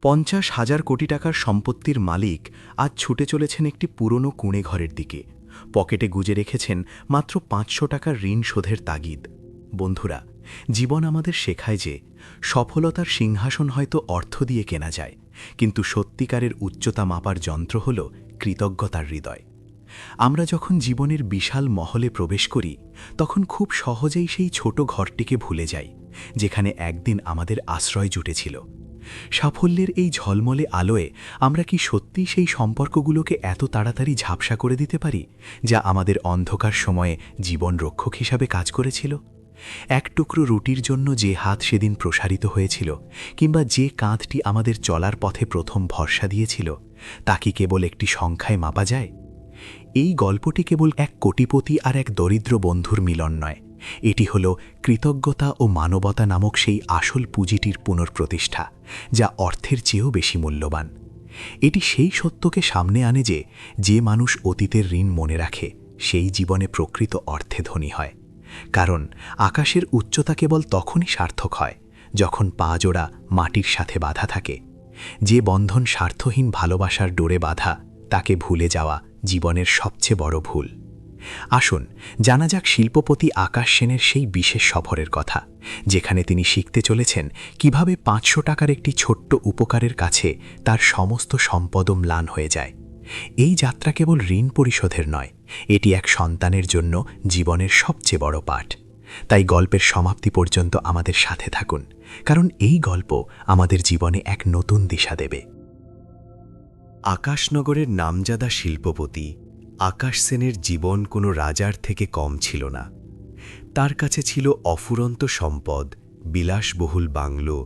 50,000 কোটি টাকার সম্পত্তির মালিক আজ ছুটে চলেছেন একটি পুরনো কুঁড়ে ঘরের দিকে। পকেটে গুজে রেখেছেন মাত্র 500 টাকার ঋণ শোধের তাগিদ। বন্ধুরা, জীবন আমাদের শেখায় যে সফলতার সিংহাসন হয়তো অর্থ দিয়ে কেনা যায়, কিন্তু সত্যিকারের উচ্চতা মাপার যন্ত্র হল কৃতজ্ঞতার হৃদয়। আমরা যখন জীবনের বিশাল মহলে প্রবেশ করি, তখন খুব সহজেই সেই ছোট ঘরটিকে ভুলে যাই, যেখানে একদিন আমাদের আশ্রয় জুটেছিল। সাফল্যের এই ঝলমলে আলোয় আমরা কি সত্যিই সেই সম্পর্কগুলোকে এত তাড়াতাড়ি ঝাপসা করে দিতে পারি, যা আমাদের অন্ধকার সময়ে জীবন রক্ষক হিসাবে কাজ করেছিল? এক টুকরো রুটির জন্য যে হাত সেদিন প্রসারিত হয়েছিল, কিংবা যে কাঁধটি আমাদের চলার পথে প্রথম ভরসা দিয়েছিল, তা কি কেবল একটি সংখ্যায় মাপা যায়? এই গল্পটি কেবল এক কোটিপতি আর এক দরিদ্র বন্ধুর মিলন নয়, এটি হল কৃতজ্ঞতা ও মানবতা নামক সেই আসল পুঁজিটির পুনঃপ্রতিষ্ঠা, যা অর্থের চেয়েও বেশি মূল্যবান। এটি সেই সত্যকে সামনে আনে যে যে মানুষ অতীতের ঋণ মনে রাখে, সেই জীবনে প্রকৃত অর্থে ধনী হয়। কারণ আকাশের উচ্চতা কেবল তখনই সার্থক হয় যখন পা জোড়া মাটির সাথে বাঁধা থাকে। যে বন্ধন স্বার্থহীন ভালোবাসার ডোরে বাঁধা, তাকে ভুলে যাওয়া জীবনের সবচেয়ে বড় ভুল। আসুন জানা যাক শিল্পপতি আকাশ সেনের সেই বিশেষ সফরের কথা, যেখানে তিনি শিখতে চলেছেন কিভাবে 500 টাকার একটি ছোট্ট উপকারের কাছে তার সমস্ত সম্পদ ম্লান হয়ে যায়। এই যাত্রা কেবল ঋণ পরিশোধের নয়, এটি এক সন্তানের জন্য জীবনের সবচেয়ে বড় পাঠ। তাই গল্পের সমাপ্তি পর্যন্ত আমাদের সাথে থাকুন, কারণ এই গল্প আমাদের জীবনে এক নতুন দিশা দেবে। আকাশনগরের নামজাদা শিল্পপতি আকাশ সেনের জীবন কোনো রাজার থেকে কম ছিল না। তার কাছে ছিল অফুরন্ত সম্পদ, বিলাসবহুল বাংলো,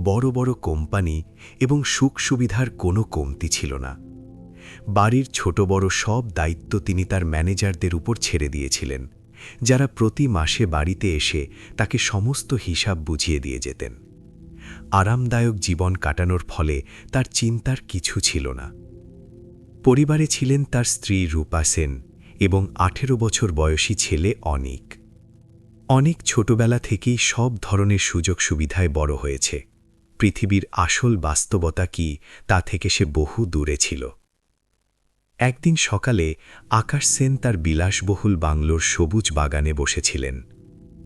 বড় বড় কোম্পানি এবং সুখ সুবিধার কোনো কমতি ছিল না। বাড়ির ছোট বড় সব দায়িত্ব তিনি তার ম্যানেজারদের উপর ছেড়ে দিয়েছিলেন, যারা প্রতি মাসে বাড়িতে এসে তাকে সমস্ত হিসাব বুঝিয়ে দিয়ে যেতেন। আরামদায়ক জীবন কাটানোর ফলে তার চিন্তার কিছু ছিল না। পরিবারে ছিলেন তার স্ত্রী রূপা সেন এবং 18 বছর বয়সী ছেলে অনিক। অনেক ছোটবেলা থেকেই সব ধরনের সুযোগ সুবিধায় বড় হয়েছে। পৃথিবীর আসল বাস্তবতা কি, তা থেকে সে বহু দূরে ছিল। একদিন সকালে আকাশ সেন তার বিলাসবহুল বাংলোর সবুজ বাগানে বসেছিলেন।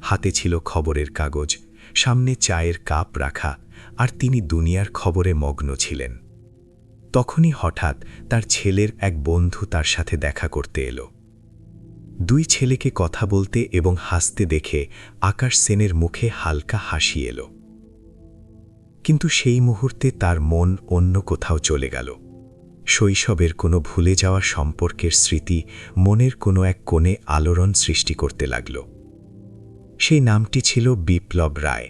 হাতে ছিল খবরের কাগজ, সামনে চায়ের কাপ রাখা, আর তিনি দুনিয়ার খবরে মগ্ন ছিলেন। তখনই হঠাৎ তার ছেলের এক বন্ধু তার সাথে দেখা করতে এলো। দুই ছেলেকে কথা বলতে এবং হাসতে দেখে আকাশ সেনের মুখে হালকা হাসি এলো। কিন্তু সেই মুহূর্তে তার মন অন্য কোথাও চলে গেল। শৈশবের কোনো ভুলে যাওয়া সম্পর্কের স্মৃতি মনের কোনো এক কোণে আলোড়ন সৃষ্টি করতে লাগল। সেই নামটি ছিল বিপ্লব রায়,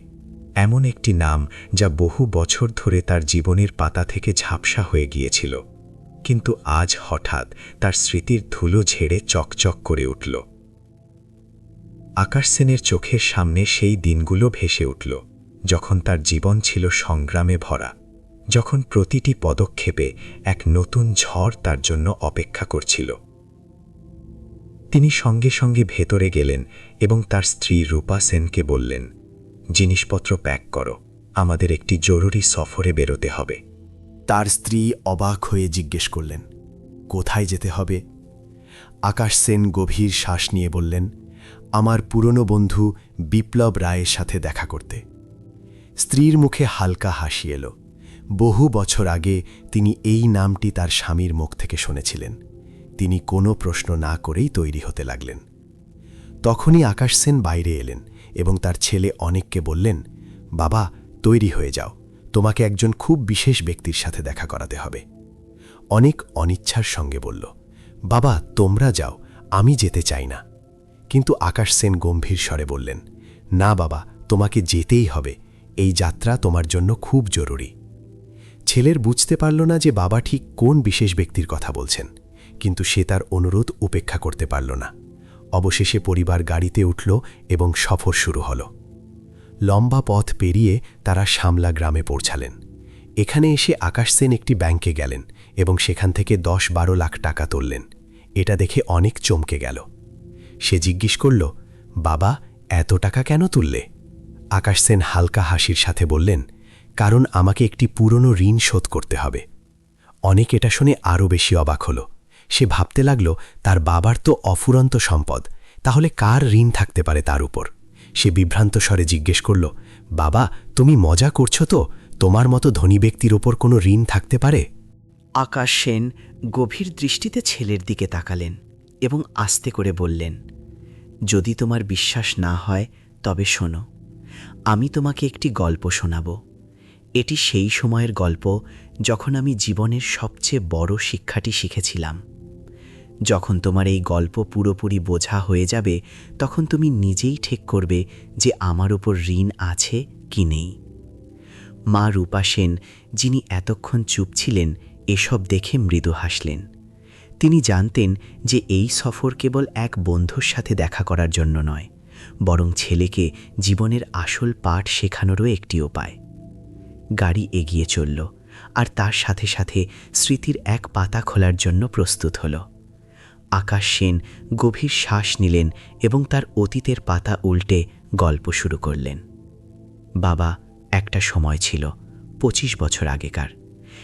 এমন একটি নাম যা বহু বছর ধরে তার জীবনের পাতা থেকে ঝাপসা হয়ে গিয়েছিল, কিন্তু আজ হঠাৎ তার স্মৃতির ধুলো ঝেড়ে চকচক করে উঠল। আকাশ সেনের চোখের সামনে সেই দিনগুলো ভেসে উঠল, যখন তার জীবন ছিল সংগ্রামে ভরা, যখন প্রতিটি পদক্ষেপে এক নতুন ঝড় তার জন্য অপেক্ষা করছিল। তিনি সঙ্গে সঙ্গে ভেতরে গেলেন এবং তার স্ত্রী রূপা সেনকে বললেন, জিনিসপত্র প্যাক করো, আমাদের একটি জরুরি সফরে বেরোতে হবে। তার স্ত্রী অবাক হয়ে জিজ্ঞেস করলেন, কোথায় যেতে হবে? আকাশ সেন গভীর শ্বাস নিয়ে বললেন, আমার পুরনো বন্ধু বিপ্লব রায়ের সাথে দেখা করতে। স্ত্রীর মুখে হালকা হাসি এলো। বহু বছর আগে তিনি এই নামটি তার স্বামীর মুখ থেকে শুনেছিলেন। তিনি কোনো প্রশ্ন না করেই তৈরি হতে লাগলেন। তখনই আকাশ সেন বাইরে এলেন এবং তার ছেলে অনেককে বললেন, বাবা, তৈরি হয়ে যাও, তোমাকে একজন খুব বিশেষ ব্যক্তির সাথে দেখা করাতে হবে। অনেক অনিচ্ছার সঙ্গে বলল, বাবা, তোমরা যাও, আমি যেতে চাই না। কিন্তু আকাশ সেন গম্ভীর স্বরে বললেন, না বাবা, তোমাকে যেতেই হবে, এই যাত্রা তোমার জন্য খুব জরুরি। ছেলের বুঝতে পারল না যে বাবা ঠিক কোন বিশেষ ব্যক্তির কথা বলছেন, কিন্তু সে তার অনুরোধ উপেক্ষা করতে পারল না। অবশেষে পরিবার গাড়িতে উঠল এবং সফর শুরু হল। লম্বা পথ পেরিয়ে তারা শামলা গ্রামে পৌঁছালেন। এখানে এসে আকাশ সেন একটি ব্যাংকে গেলেন এবং সেখান থেকে 10-12 লাখ টাকা তুললেন। এটা দেখে অনেক চমকে গেল। সে জিজ্ঞেস করল, বাবা, এত টাকা কেন তুললে? আকাশ সেন হালকা হাসির সাথে বললেন, কারণ আমাকে একটি পুরনো ঋণ শোধ করতে হবে। অনেক এটা শুনে আরও বেশি অবাক হল। সে ভাবতে লাগল তার বাবার তো অফুরন্ত সম্পদ, তাহলে কার ঋণ থাকতে পারে তার উপর। সে বিভ্রান্ত স্বরে জিজ্ঞেস করল, বাবা, তুমি মজা করছো তো? তোমার মতো ধনী ব্যক্তির ওপর কোনো ঋণ থাকতে পারে? আকাশ সেন গভীর দৃষ্টিতে ছেলের দিকে তাকালেন এবং আস্তে করে বললেন, যদি তোমার বিশ্বাস না হয় তবে শোনো, আমি তোমাকে একটি গল্প শোনাব। এটি সেই সময়ের গল্প যখন আমি জীবনের সবচেয়ে বড় শিক্ষাটি শিখেছিলাম। যখন তোমার এই গল্প পুরোপুরি বোঝা হয়ে যাবে, তখন তুমি নিজেই ঠিক করবে যে আমার উপর ঋণ আছে কি নেই। মা রূপা সেন, যিনি এতক্ষণ চুপ ছিলেন, এসব দেখে মৃদু হাসলেন। তিনি জানতেন যে এই সফর কেবল এক বন্ধুর সাথে দেখা করার জন্য নয়, বরং ছেলেকে জীবনের আসল পাঠ শেখানোরও একটি উপায়। গাড়ি এগিয়ে চলল, আর তার সাথে সাথে স্মৃতির এক পাতা খোলার জন্য প্রস্তুত হল। আকাশ সেন গভীর শ্বাস নিলেন এবং তার অতীতের পাতা উল্টে গল্প শুরু করলেন। বাবা, একটা সময় ছিল 25 বছর আগেকার।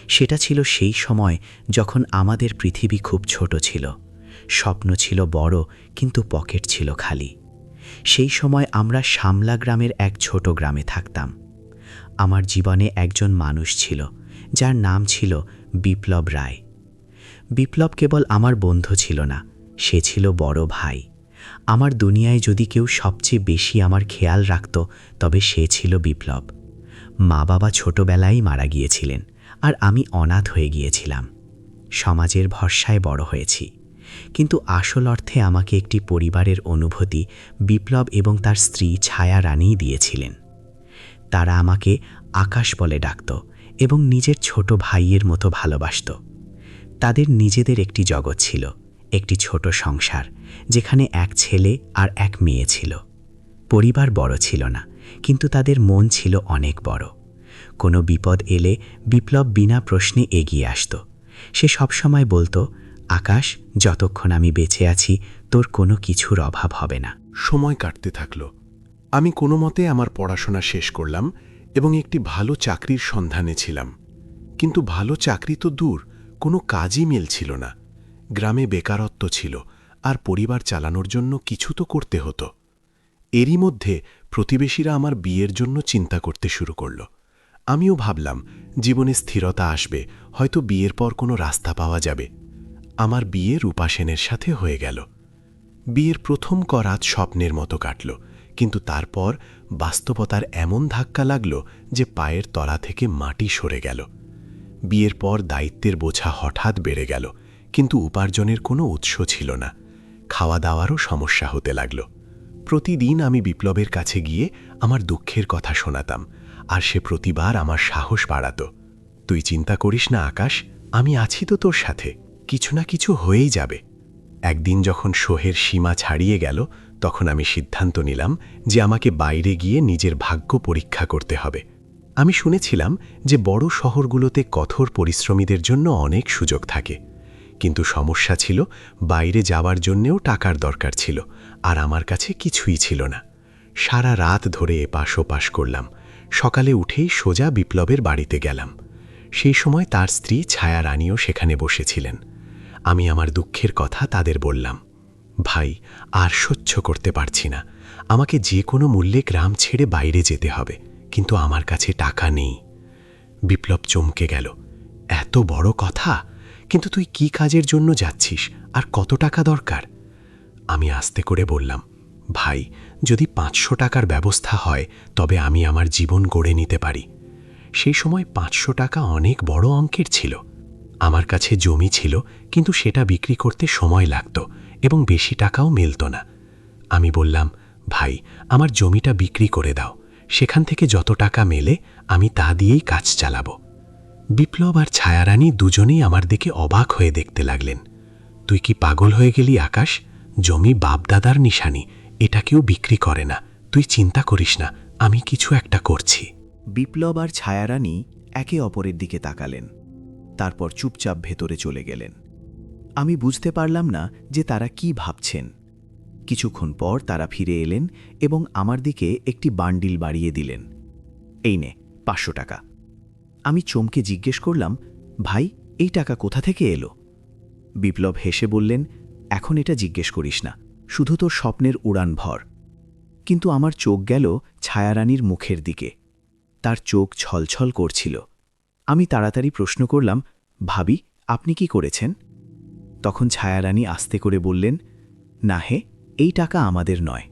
সেটা ছিল সেই সময় যখন আমাদের পৃথিবী খুব ছোট ছিল। স্বপ্ন ছিল বড়, কিন্তু পকেট ছিল খালি। সেই সময় আমরা শামলা গ্রামের এক ছোট গ্রামে থাকতাম। আমার জীবনে একজন মানুষ ছিল, যার নাম ছিল বিপ্লব রায়। বিপ্লব কেবল আমার বন্ধু ছিল না, সে ছিল বড় ভাই। আমার দুনিয়ায় যদি কেউ সবচেয়ে বেশি আমার খেয়াল রাখত, তবে সে ছিল বিপ্লব। মা বাবা ছোটবেলায় মারা গিয়েছিলেন, আর আমি অনাথ হয়ে গিয়েছিলাম। সমাজের ভরসায় বড় হয়েছি, কিন্তু আসল অর্থে আমাকে একটি পরিবারের অনুভূতি বিপ্লব এবং তার স্ত্রী ছায়া রানীই দিয়েছিলেন। তারা আমাকে আকাশ বলে ডাকত এবং নিজের ছোট ভাইয়ের মতো ভালোবাসত। তাদের নিজেদের একটি জগৎ ছিল, একটি ছোট সংসার, যেখানে এক ছেলে আর এক মেয়ে ছিল। পরিবার বড় ছিল না, কিন্তু তাদের মন ছিল অনেক বড়। কোনো বিপদ এলে বিপ্লব বিনা প্রশ্নে এগিয়ে আসত। সে সবসময় বলতো, আকাশ, যতক্ষণ আমি বেঁচে আছি তোর কোনো কিছুর অভাব হবে না। সময় কাটতে থাকল। আমি কোনো মতে আমার পড়াশোনা শেষ করলাম এবং একটি ভালো চাকরির সন্ধানে ছিলাম। কিন্তু ভালো চাকরি তো দূর, কোনো কাজই মিলছিল না। গ্রামে বেকারত্ব ছিল, আর পরিবার চালানোর জন্য কিছু তো করতে হতো। এরই মধ্যে প্রতিবেশীরা আমার বিয়ের জন্য চিন্তা করতে শুরু করল। আমিও ভাবলাম জীবনে স্থিরতা আসবে, হয়তো বিয়ের পর কোনো রাস্তা পাওয়া যাবে। আমার বিয়ে রূপা সেনের সাথে হয়ে গেল। বিয়ের প্রথম করাত স্বপ্নের মতো কাটল, কিন্তু তারপর বাস্তবতার এমন ধাক্কা লাগল যে পায়ের তলা থেকে মাটি সরে গেল। বিয়ের পর দায়িত্বের বোঝা হঠাৎ বেড়ে গেল, কিন্তু উপার্জনের কোনো উৎস ছিল না। খাওয়া দাওয়ারও সমস্যা হতে লাগল। প্রতিদিন আমি বিপ্লবের কাছে গিয়ে আমার দুঃখের কথা শোনাতাম, আর সে প্রতিবার আমার সাহস বাড়াত। তুই চিন্তা করিস না আকাশ, আমি আছি তো তোর সাথে, কিছু না কিছু হয়েই যাবে। একদিন যখন শোহের সীমা ছাড়িয়ে গেল, তখন আমি সিদ্ধান্ত নিলাম যে আমাকে বাইরে গিয়ে নিজের ভাগ্য পরীক্ষা করতে হবে। আমি শুনেছিলাম যে বড় শহরগুলোতে কঠোর পরিশ্রমীদের জন্য অনেক সুযোগ থাকে, কিন্তু সমস্যা ছিল বাইরে যাওয়ার জন্যেও টাকার দরকার ছিল, আর আমার কাছে কিছুই ছিল না। সারা রাত ধরে এপাশ ওপাশ করলাম। সকালে উঠেই সোজা বিপ্লবের বাড়িতে গেলাম। সেই সময় তার স্ত্রী ছায়া রানীও সেখানে বসেছিলেন। আমি আমার দুঃখের কথা তাদের বললাম, ভাই, আর সহ্য করতে পারছি না, আমাকে যে কোনো মূল্যে গ্রাম ছেড়ে বাইরে যেতে হবে, কিন্তু আমার কাছে টাকা নেই। বিপ্লব চমকে গেল, এত বড় কথা, কিন্তু তুই কি কাজের জন্য যাচ্ছিস, আর কত টাকা দরকার? আমি আস্তে করে বললাম, ভাই, যদি 500 টাকার ব্যবস্থা হয় তবে আমি আমার জীবন গড়ে নিতে পারি। সেই সময় 500 টাকা অনেক বড় অঙ্কের ছিল। আমার কাছে জমি ছিল, কিন্তু সেটা বিক্রি করতে সময় লাগত এবং বেশি টাকাও মিলত না। আমি বললাম, ভাই, আমার জমিটা বিক্রি করে দাও, সেখান থেকে যত টাকা মেলে আমি তা দিয়েই কাজ চালাবো। বিপ্লব আর ছায়ারানী দুজনেই আমার দিকে অবাক হয়ে দেখতে লাগলেন। তুই কি পাগল হয়ে গেলি আকাশ? জমি বাপদাদার নিশানি, এটা কেউ বিক্রি করে না। তুই চিন্তা করিস না, আমি কিছু একটা করছি। বিপ্লব আর ছায়ারানী একে অপরের দিকে তাকালেন, তারপর চুপচাপ ভেতরে চলে গেলেন। আমি বুঝতে পারলাম না যে তারা কি ভাবছেন। কিছুক্ষণ পর তারা ফিরে এলেন এবং আমার দিকে একটি বান্ডিল বাড়িয়ে দিলেন। এই নে 500 টাকা, আমি চমকে জিজ্ঞেস করলাম, ভাই, এই টাকা কোথা থেকে এলো? বিপ্লব হেসে বললেন, এখন এটা জিজ্ঞেস করিস না, শুধু তোর স্বপ্নের উড়ান ভর। কিন্তু আমার চোখ গেল ছায়ারানীর মুখের দিকে। তার চোখ ছলছল করছিল। আমি তাড়াতাড়ি প্রশ্ন করলাম, ভাবি, আপনি কি করেছেন? তখন ছায়ারানী আস্তে করে বললেন, না হে, এই টাকা আমাদের নয়।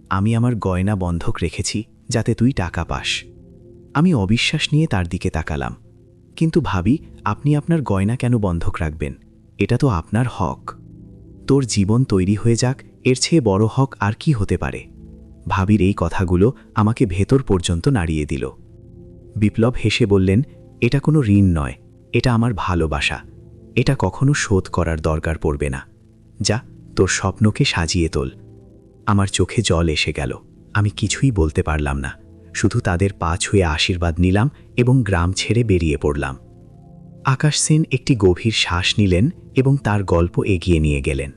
আমি আমার গয়না বন্ধক রেখেছি যাতে তুই টাকা পাস। আমি অবিশ্বাস নিয়ে তার দিকে তাকালাম। কিন্তু ভাবি, আপনি আপনার গয়না কেন বন্ধক রাখবেন? এটা তো আপনার হক। তোর জীবন তৈরি হয়ে যাক, এর চেয়ে বড় হক আর কি হতে পারে? ভাবির এই কথাগুলো আমাকে ভেতর পর্যন্ত নাড়িয়ে দিল। বিপ্লব হেসে বললেন, এটা কোনো ঋণ নয়, এটা আমার ভালোবাসা। এটা কখনো শোধ করার দরকার পড়বে না। যা, তোর স্বপ্নকে সাজিয়ে তোল। আমার চোখে জল এসে গেল। আমি কিছুই বলতে পারলাম না, শুধু তাদের পা ছুঁয়ে আশীর্বাদ নিলাম এবং গ্রাম ছেড়ে বেরিয়ে পড়লাম। আকাশ সেন একটি গভীর শ্বাস নিলেন এবং তার গল্প এগিয়ে নিয়ে গেলেন।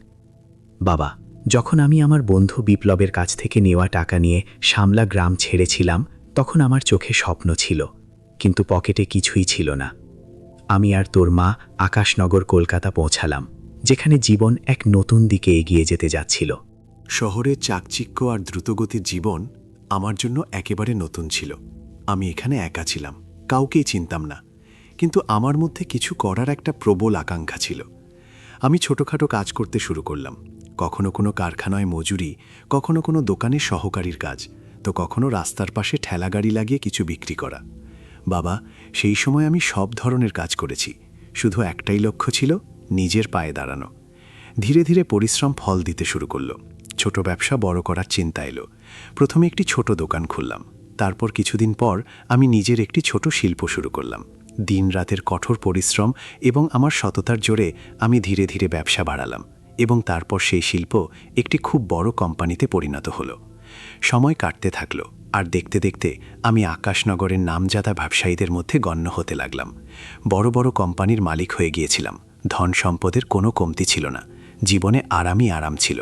বাবা, যখন আমি আমার বন্ধু বিপ্লবের কাছ থেকে নেওয়া টাকা নিয়ে শামলা গ্রাম ছেড়েছিলাম, তখন আমার চোখে স্বপ্ন ছিল, কিন্তু পকেটে কিছুই ছিল না। আমি আর তোর মা আকাশনগর কলকাতা পৌঁছালাম, যেখানে জীবন এক নতুন দিকে এগিয়ে যেতে যাচ্ছিল। শহরের চাকচিক্য আর দ্রুতগতির জীবন আমার জন্য একেবারে নতুন ছিল। আমি এখানে একা ছিলাম, কাউকেই চিনতাম না, কিন্তু আমার মধ্যে কিছু করার একটা প্রবল আকাঙ্ক্ষা ছিল। আমি ছোটখাটো কাজ করতে শুরু করলাম। কখনো কোনো কারখানায় মজুরি, কখনো কোনো দোকানের সহকারীর কাজ, তো কখনো রাস্তার পাশে ঠেলাগাড়ি লাগিয়ে কিছু বিক্রি করা। বাবা, সেই সময় আমি সব ধরনের কাজ করেছি, শুধু একটাই লক্ষ্য ছিল, নিজের পায়ে দাঁড়ানো। ধীরে ধীরে পরিশ্রম ফল দিতে শুরু করলো। ছোট ব্যবসা বড় করার চিন্তা এলো। প্রথমে একটি ছোট দোকান খুললাম, তারপর কিছুদিন পর আমি নিজের একটি ছোট শিল্প শুরু করলাম। দিন রাতের কঠোর পরিশ্রম এবং আমার সততার জোরে আমি ধীরে ধীরে ব্যবসা বাড়ালাম, এবং তারপর সেই শিল্প একটি খুব বড় কোম্পানিতে পরিণত হলো। সময় কাটতে থাকলো, আর দেখতে দেখতে আমি আকাশনগরের নামজাদা ব্যবসায়ীদের মধ্যে গণ্য হতে লাগলাম। বড় বড় কোম্পানির মালিক হয়ে গিয়েছিলাম। ধন সম্পদের কোনো কমতি ছিল না, জীবনে আরামই আরাম ছিল।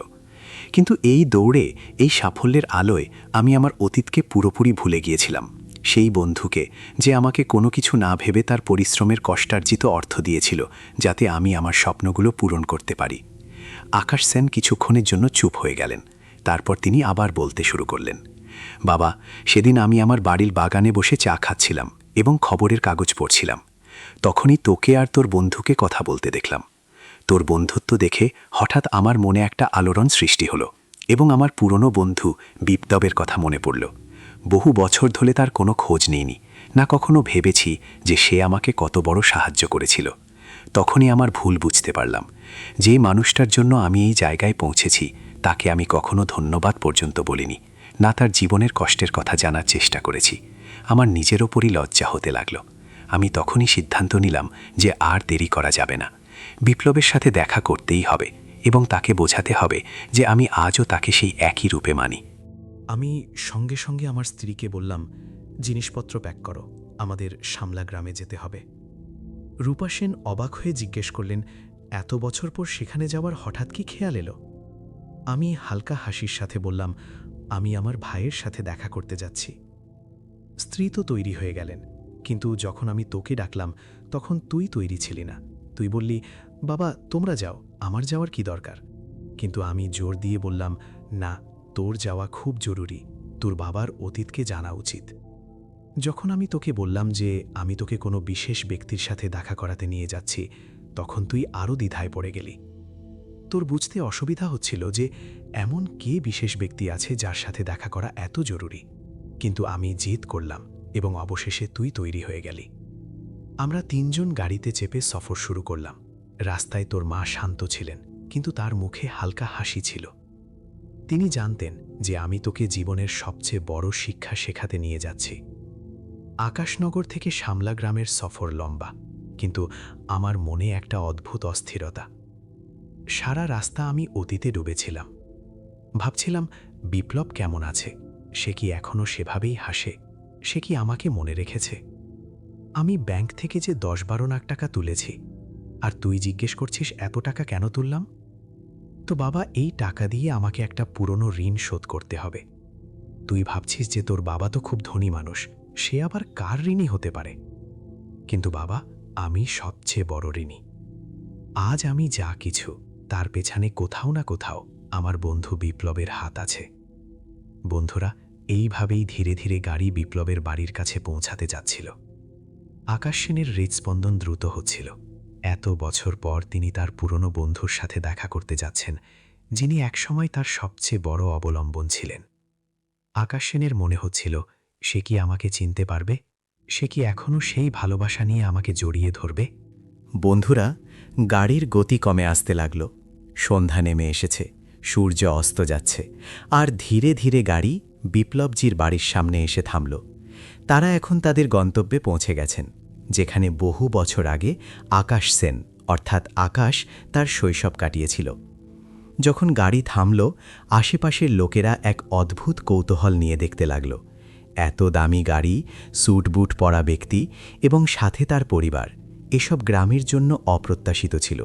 কিন্তু এই দৌড়ে, এই সাফল্যের আলোয় আমি আমার অতীতকে পুরোপুরি ভুলে গিয়েছিলাম। সেই বন্ধুকে, যে আমাকে কোনো কিছু না ভেবে তার পরিশ্রমের কষ্টার্জিত অর্থ দিয়েছিল, যাতে আমি আমার স্বপ্নগুলো পূরণ করতে পারি। আকাশ সেন কিছুক্ষণের জন্য চুপ হয়ে গেলেন। তারপর তিনি আবার বলতে শুরু করলেন, বাবা, সেদিন আমি আমার বাড়ির বাগানে বসে চা খাচ্ছিলাম এবং খবরের কাগজ পড়ছিলাম। তখনই তোকে আর তোর বন্ধুকে কথা বলতে দেখলাম। তোর বন্ধুত্ব দেখে হঠাৎ আমার মনে একটা আলোড়ন সৃষ্টি হলো, এবং আমার পুরনো বন্ধু বিপ্লবের কথা মনে পড়ল। বহু বছর ধরে তার কোনো খোঁজ নেইনি, না কখনো ভেবেছি যে সে আমাকে কত বড় সাহায্য করেছিল। তখনই আমার ভুল বুঝতে পারলাম। যে মানুষটার জন্য আমি এই জায়গায় পৌঁছেছি, তাকে আমি কখনো ধন্যবাদ পর্যন্ত বলিনি, না তার জীবনের কষ্টের কথা জানার চেষ্টা করেছি। আমার নিজের ওপরই লজ্জা হতে লাগলো। আমি তখনই সিদ্ধান্ত নিলাম যে আর দেরি করা যাবে না। বিপ্লবের সাথে দেখা করতেই হবে, এবং তাকে বোঝাতে হবে যে আমি আজও তাকে সেই একই রূপে মানি। আমি সঙ্গে সঙ্গে আমার স্ত্রীকে বললাম, জিনিসপত্র প্যাক করো, আমাদের শামলা গ্রামে যেতে হবে। রূপা সেন অবাক হয়ে জিজ্ঞেস করলেন, এত বছর পর সেখানে যাওয়ার হঠাৎ কি খেয়াল এলো? আমি হালকা হাসির সাথে বললাম, আমি আমার ভাইয়ের সাথে দেখা করতে যাচ্ছি। স্ত্রী তো তৈরি হয়ে গেলেন, কিন্তু যখন আমি তোকে ডাকলাম, তখন তুই তৈরি ছিলি না। তুই বললি, বাবা, তোমরা যাও, আমার যাওয়ার কি দরকার? কিন্তু আমি জোর দিয়ে বললাম, না, তোর যাওয়া খুব জরুরি, তোর বাবার অতীতকে জানা উচিত। যখন আমি তোকে বললাম যে আমি তোকে কোনো বিশেষ ব্যক্তির সাথে দেখা করাতে নিয়ে যাচ্ছি, তখন তুই আরও দ্বিধায় পড়ে গেলি। তোর বুঝতে অসুবিধা হচ্ছিল যে এমন কে বিশেষ ব্যক্তি আছে যার সাথে দেখা করা এত জরুরি। কিন্তু আমি জিদ করলাম, এবং অবশেষে তুই তৈরি হয়ে গেলি। আমরা তিনজন গাড়িতে চেপে সফর শুরু করলাম। রাস্তায় তোর মা শান্ত ছিলেন, কিন্তু তার মুখে হালকা হাসি ছিল। তিনি জানতেন যে আমি তোকে জীবনের সবচেয়ে বড় শিক্ষা শেখাতে নিয়ে যাচ্ছি। আকাশনগর থেকে শামলা গ্রামের সফর লম্বা, কিন্তু আমার মনে একটা অদ্ভুত অস্থিরতা। সারা রাস্তা আমি অতীতে ডুবেছিলাম। ভাবছিলাম, বিপ্লব কেমন আছে? সে কি এখনও সেভাবেই হাসে? সে কি আমাকে মনে রেখেছে? আমি ব্যাংক থেকে যে 10-12 লাখ টাকা তুলেছি, আর তুই জিজ্ঞেস করছিস এত টাকা কেন তুললাম? তো বাবা, এই টাকা দিয়ে আমাকে একটা পুরনো ঋণ শোধ করতে হবে। তুই ভাবছিস যে তোর বাবা তো খুব ধনী মানুষ, সে আবার কার ঋণী হতে পারে? কিন্তু বাবা, আমি সবচেয়ে বড় ঋণী। আজ আমি যা কিছু, তার পেছনে কোথাও না কোথাও আমার বন্ধু বিপ্লবের হাত আছে। বন্ধুরা, এইভাবেই ধীরে ধীরে গাড়ি বিপ্লবের বাড়ির কাছে পৌঁছাতে যাচ্ছিল। আকাশ সেনের হৃদস্পন্দন দ্রুত হচ্ছিল। এত বছর পর তিনি তার পুরনো বন্ধুর সাথে দেখা করতে যাচ্ছেন, যিনি একসময় তার সবচেয়ে বড় অবলম্বন ছিলেন। আকাশ সেনের মনে হচ্ছিল, সে কি আমাকে চিনতে পারবে? সে কি এখনও সেই ভালোবাসা নিয়ে আমাকে জড়িয়ে ধরবে? বন্ধুরা, গাড়ির গতি কমে আসতে লাগল। সন্ধ্যা নেমে এসেছে, সূর্য অস্ত যাচ্ছে, আর ধীরে ধীরে গাড়ি বিপ্লবজির বাড়ির সামনে এসে থামল। তারা এখন তাদের গন্তব্যে পৌঁছে গেছেন, যেখানে বহু বছর আগে আকাশ সেন অর্থাৎ আকাশ তার শৈশব কাটিয়েছিল। যখন গাড়ি থামল, আশেপাশের লোকেরা এক অদ্ভুত কৌতূহল নিয়ে দেখতে লাগল। এত দামি গাড়ি, স্যুট বুট পরা ব্যক্তি এবং সাথে তার পরিবার, এসব গ্রামের জন্য অপ্রত্যাশিত ছিল।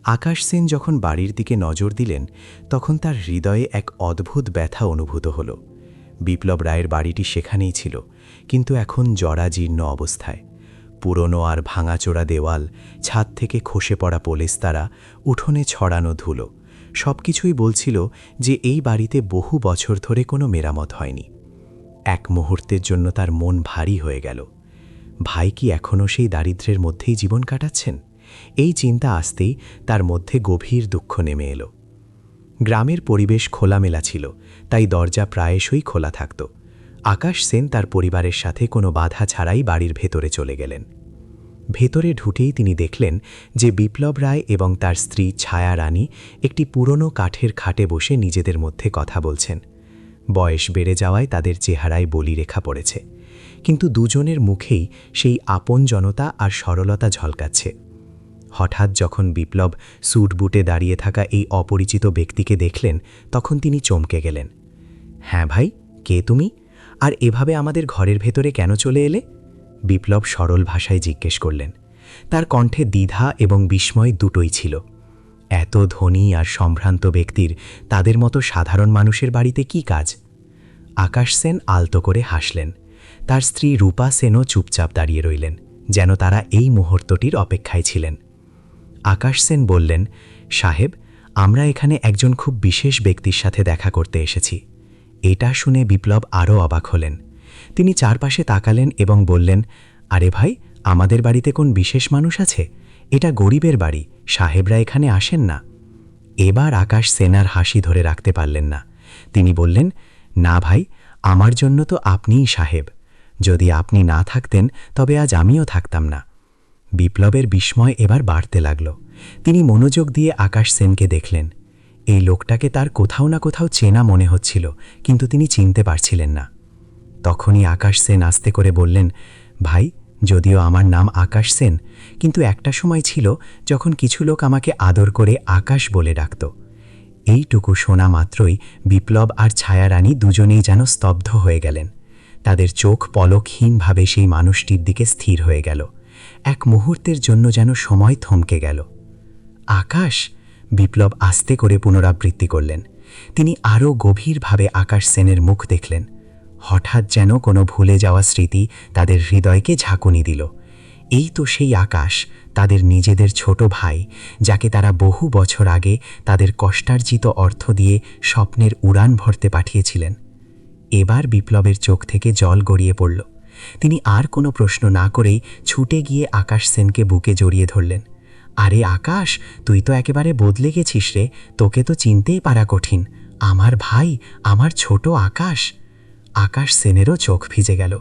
আকাশ সেন যখন বাড়ির দিকে নজর দিলেন, তখন তার হৃদয়ে এক অদ্ভুত ব্যথা অনুভূত হল। বিপ্লব রায়ের বাড়িটি সেখানেই ছিল, কিন্তু এখন জরাজীর্ণ অবস্থায়। পুরনো আর ভাঙাচোরা দেওয়াল, ছাদ থেকে খসে পড়া পলেস্তারা, উঠোনে ছড়ানো ধুলো, সবকিছুই বলছিল যে এই বাড়িতে বহু বছর ধরে কোনো মেরামত হয়নি। এক মুহূর্তের জন্য তার মন ভারী হয়ে গেল। ভাই কি এখনও সেই দারিদ্র্যের মধ্যেই জীবন কাটাচ্ছেন? এই চিন্তা আসতেই তার মধ্যে গভীর দুঃখ নেমে এলো। গ্রামের পরিবেশ খোলামেলা ছিল, তাই দরজা প্রায়শই খোলা থাকত। আকাশ সেন তার পরিবারের সাথে কোনো বাধা ছাড়াই বাড়ির ভেতরে চলে গেলেন। ভেতরে ঢুকেই তিনি দেখলেন যে বিপ্লব রায় এবং তার স্ত্রী ছায়া রানী একটি পুরনো কাঠের খাটে বসে নিজেদের মধ্যে কথা বলছেন। বয়স বেড়ে যাওয়ায় তাদের চেহারায় বলিরেখা পড়েছে, কিন্তু দুজনের মুখেই সেই আপনজনতা আর সরলতা ঝলকাচ্ছে। হঠাৎ যখন বিপ্লব স্যুট বুটে দাঁড়িয়ে থাকা এই অপরিচিত ব্যক্তিকে দেখলেন, তখন তিনি চমকে গেলেন। হ্যাঁ ভাই, কে তুমি? আর এভাবে আমাদের ঘরের ভেতরে কেন চলে এলে? বিপ্লব সরল ভাষায় জিজ্ঞেস করলেন। তার কণ্ঠে দ্বিধা এবং বিস্ময় দুটোই ছিল। এত ধনী আর সম্ভ্রান্ত ব্যক্তির তাদের মতো সাধারণ মানুষের বাড়িতে কি কাজ? আকাশ সেন আলতো করে হাসলেন। তার স্ত্রী রূপা সেনও চুপচাপ দাঁড়িয়ে রইলেন, যেন তারা এই মুহূর্তটির অপেক্ষায় ছিলেন। আকাশ সেন বললেন, সাহেব, আমরা এখানে একজন খুব বিশেষ ব্যক্তির সাথে দেখা করতে এসেছি। এটা শুনে বিপ্লব আরও অবাক হলেন। তিনি চারপাশে তাকালেন এবং বললেন, আরে ভাই, আমাদের বাড়িতে কোন বিশেষ মানুষ আছে? এটা গরিবের বাড়ি, সাহেবরা এখানে আসেন না। এবার আকাশ সেন আর হাসি ধরে রাখতে পারলেন না। তিনি বললেন, না ভাই, আমার জন্য তো আপনিই সাহেব। যদি আপনি না থাকতেন তবে আজ আমিও থাকতাম না। বিপ্লবের বিস্ময় এবার বাড়তে লাগল। তিনি মনোযোগ দিয়ে আকাশ সেনকে দেখলেন। এই লোকটাকে তার কোথাও না কোথাও চেনা মনে হচ্ছিল, কিন্তু তিনি চিনতে পারছিলেন না। তখনই আকাশ সেন আস্তে করে বললেন, ভাই, যদিও আমার নাম আকাশ সেন, কিন্তু একটা সময় ছিল যখন কিছু লোক আমাকে আদর করে আকাশ বলে ডাকত। এইটুকু শোনা মাত্রই বিপ্লব আর ছায়া রানী দুজনেই যেন স্তব্ধ হয়ে গেলেন। তাদের চোখ পলকহীনভাবে সেই মানুষটির দিকে স্থির হয়ে গেল। এক মুহূর্তের জন্য যেন সময় থমকে গেল। আকাশ, বিপ্লব আস্তে করে পুনরাবৃত্তি করলেন। তিনি আরও গভীরভাবে আকাশ সেনের মুখ দেখলেন। হঠাৎ যেন কোনো ভুলে যাওয়া স্মৃতি তাদের হৃদয়কে ঝাঁকুনি দিল। এই তো সেই আকাশ, তাদের নিজেদের ছোট ভাই, যাকে তারা বহু বছর আগে তাদের কষ্টার্জিত অর্থ দিয়ে স্বপ্নের উড়ান ভরতে পাঠিয়েছিলেন। এবার বিপ্লবের চোখ থেকে জল গড়িয়ে পড়ল। তিনি আর কোনো প্রশ্ন না করেই ছুটে গিয়ে আকাশ সেনকে বুকে জড়িয়ে ধরলেন। আরে আকাশ, তুই তো একেবারে বদলে গেছিস রে, তোকে তো চিনতেই পারা কঠিন। আমার ভাই, আমার ছোট আকাশ। আকাশ সেনেরও চোখ ভিজে গেল।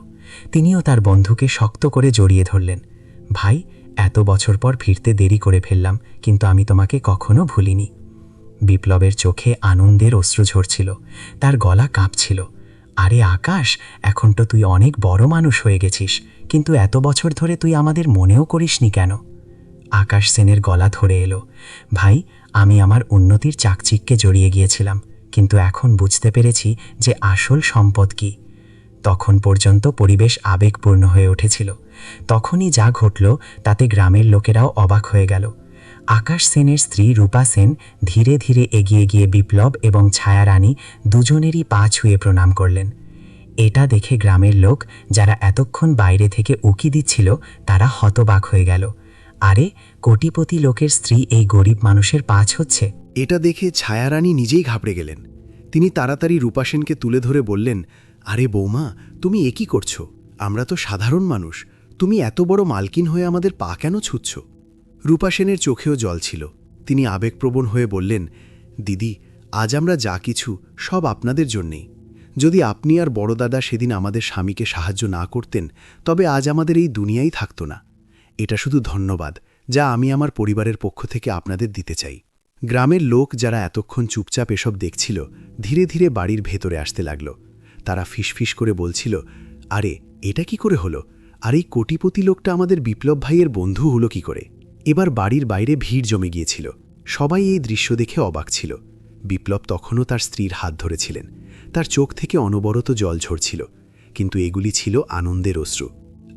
তিনিও তার বন্ধুকে শক্ত করে জড়িয়ে ধরলেন। ভাই, এত বছর পর ফিরতে দেরি করে ফেললাম, কিন্তু আমি তোমাকে কখনো ভুলিনি। বিপ্লবের চোখে আনন্দের অশ্রু ঝরছিল, তার গলা কাঁপছিল। আরে আকাশ, এখন তো তুই অনেক বড় মানুষ হয়ে গেছিস, কিন্তু এত বছর ধরে তুই আমাদের মনেও করিসনি কেন? আকাশ সেনের গলা ধরে এলো। ভাই, আমি আমার উন্নতির চাকচিক্যে জড়িয়ে গিয়েছিলাম, কিন্তু এখন বুঝতে পেরেছি যে আসল সম্পদ কি। তখন পর্যন্ত পরিবেশ আবেগপূর্ণ হয়ে উঠেছিল। তখনই যা ঘটল তাতে গ্রামের লোকেরাও অবাক হয়ে গেল। আকাশ সেনের স্ত্রী রূপা সেন ধীরে ধীরে এগিয়ে গিয়ে বিপ্লব এবং ছায়া রানী দুজনেরই পা ছুঁয়ে প্রণাম করলেন। এটা দেখে গ্রামের লোক যারা এতক্ষণ বাইরে থেকে উকি দিচ্ছিল তারা হতবাক হয়ে গেল। আরে, কোটিপতি লোকের স্ত্রী এই গরিব মানুষের পাঁচ হচ্ছে। এটা দেখে ছায়ারানী নিজেই ঘাবড়ে গেলেন। তিনি তাড়াতাড়ি রূপাসেনকে তুলে ধরে বললেন, আরে বৌমা, তুমি এ কি করছো? আমরা তো সাধারণ মানুষ, তুমি এত বড় মালকিন হয়ে আমাদের পা কেন ছুঁচ্ছ? রূপাসেনের চোখেও জল ছিল। তিনি আবেগপ্রবণ হয়ে বললেন, দিদি, আজ আমরা যা কিছু সব আপনাদের জন্যেই। যদি আপনি আর বড় দাদা সেদিন আমাদের স্বামীকে সাহায্য না করতেন, তবে আজ আমাদের এই দুনিয়াই থাকত না। এটা শুধু ধন্যবাদ যা আমি আমার পরিবারের পক্ষ থেকে আপনাদের দিতে চাই। গ্রামের লোক যারা এতক্ষণ চুপচাপ এসব দেখছিল ধীরে ধীরে বাড়ির ভেতরে আসতে লাগল। তারা ফিসফিস করে বলছিল, আরে এটা কি করে হলো? আর এই কোটিপতি লোকটা আমাদের বিপ্লব ভাইয়ের বন্ধু হলো কি করে? এবার বাড়ির বাইরে ভিড় জমে গিয়েছিল। সবাই এই দৃশ্য দেখে অবাক ছিল। বিপ্লব তখনও তার স্ত্রীর হাত ধরেছিলেন। তার চোখ থেকে অনবরত জল ঝরছিল, কিন্তু এগুলি ছিল আনন্দের অশ্রু।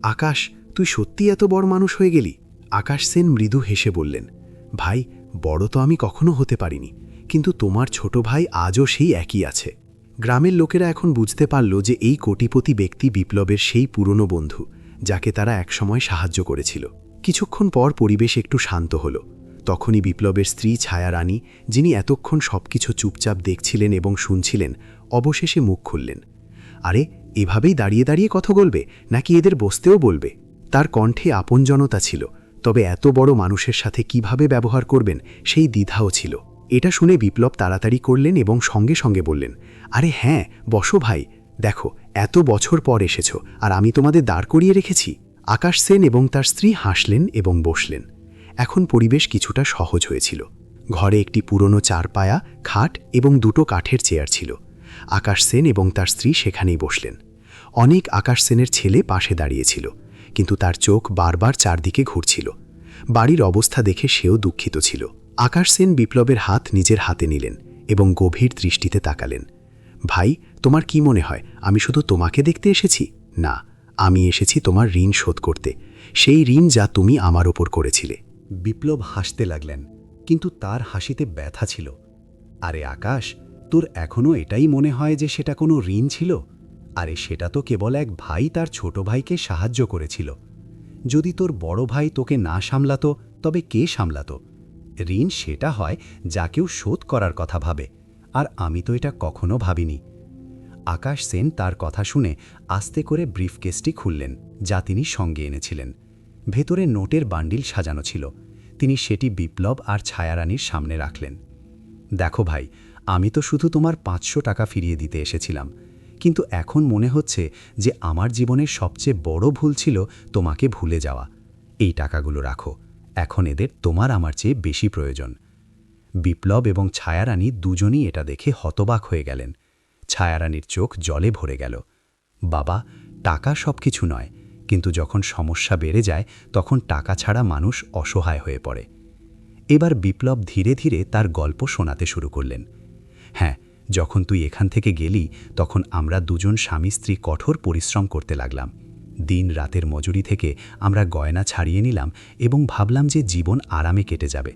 আকাশ, তুই সত্যি এত বড় মানুষ হয়ে গেলি? আকাশ সেন মৃদু হেসে বললেন, ভাই, বড় তো আমি কখনো হতে পারিনি, কিন্তু তোমার ছোট ভাই আজও সেই একই আছে। গ্রামের লোকেরা এখন বুঝতে পারল যে এই কোটিপতি ব্যক্তি বিপ্লবের সেই পুরনো বন্ধু, যাকে তারা একসময় সাহায্য করেছিল। কিছুক্ষণ পর পরিবেশ একটু শান্ত হল। তখনই বিপ্লবের স্ত্রী ছায়ারানী, যিনি এতক্ষণ সবকিছু চুপচাপ দেখছিলেন এবং শুনছিলেন, অবশেষে মুখ খুললেন। আরে, এভাবেই দাঁড়িয়ে দাঁড়িয়ে কথা বলবে, নাকি এদের বসতেও বলবে? তার কণ্ঠে আপনজনতা ছিল, তবে এত বড় মানুষের সাথে কিভাবে ব্যবহার করবেন সেই দ্বিধাও ছিল। এটা শুনে বিপ্লব তাড়াতাড়ি করলেন এবং সঙ্গে সঙ্গে বললেন, আরে হ্যাঁ, বসো ভাই। দেখো, এত বছর পর এসেছ, আর আমি তোমাদের দাঁড় করিয়ে রেখেছি। আকাশ সেন এবং তার স্ত্রী হাসলেন এবং বসলেন। এখন পরিবেশ কিছুটা সহজ হয়েছিল। ঘরে একটি পুরনো চারপায়া, খাট এবং দুটো কাঠের চেয়ার ছিল। আকাশ সেন এবং তার স্ত্রী সেখানেই বসলেন। অনেক আকাশ সেনের ছেলে পাশে দাঁড়িয়েছিল, কিন্তু তার চোখ বারবার চারদিকে ঘুরছিল। বাড়ির অবস্থা দেখে সেও দুঃখিত ছিল। আকাশ সেন বিপ্লবের হাত নিজের হাতে নিলেন এবং গভীর দৃষ্টিতে তাকালেন। ভাই, তোমার কি মনে হয় আমি শুধু তোমাকে দেখতে এসেছি? না, আমি এসেছি তোমার ঋণ শোধ করতে, সেই ঋণ যা তুমি আমার ওপর করেছিলে। বিপ্লব হাসতে লাগলেন, কিন্তু তার হাসিতে ব্যথা ছিল। আরে আকাশ, তোর এখনও এটাই মনে হয় যে সেটা কোনো ঋণ ছিল? আরে সেটা তো কেবল এক ভাই তার ছোট ভাইকে সাহায্য করেছিল। যদি তোর বড় ভাই তোকে না সামলাতো, তবে কে সামলাতো? ঋণ সেটা হয় যা কেউ শোধ করার কথা ভাবে, আর আমি তো এটা কখনো ভাবিনি। আকাশ সেন তার কথা শুনে আস্তে করে ব্রিফকেসটি খুললেন, যা তিনি সঙ্গে এনেছিলেন। ভেতরে নোটের বান্ডিল সাজানো ছিল। তিনি সেটি বিপ্লব আর ছায়ারানীর সামনে রাখলেন। দেখো ভাই, আমি তো শুধু তোমার 500 টাকা ফিরিয়ে দিতে এসেছিলাম, কিন্তু এখন মনে হচ্ছে যে আমার জীবনের সবচেয়ে বড় ভুল ছিল তোমাকে ভুলে যাওয়া। এই টাকাগুলো রাখো, এখন এদের তোমার আমার চেয়ে বেশি প্রয়োজন। বিপ্লব এবং ছায়ারানী দুজনই এটা দেখে হতবাক হয়ে গেলেন। ছায়ারানীর চোখ জলে ভরে গেল। বাবা, টাকা সব কিছু নয়, কিন্তু যখন সমস্যা বেড়ে যায় তখন টাকা ছাড়া মানুষ অসহায় হয়ে পড়ে। এবার বিপ্লব ধীরে ধীরে তার গল্প শোনাতে শুরু করলেন। হ্যাঁ, যখন তুই এখান থেকে গেলি তখন আমরা দুজন স্বামী স্ত্রী কঠোর পরিশ্রম করতে লাগলাম। দিন রাতের মজুরি থেকে আমরা গয়না ছাড়িয়ে নিলাম এবং ভাবলাম যে জীবন আরামে কেটে যাবে।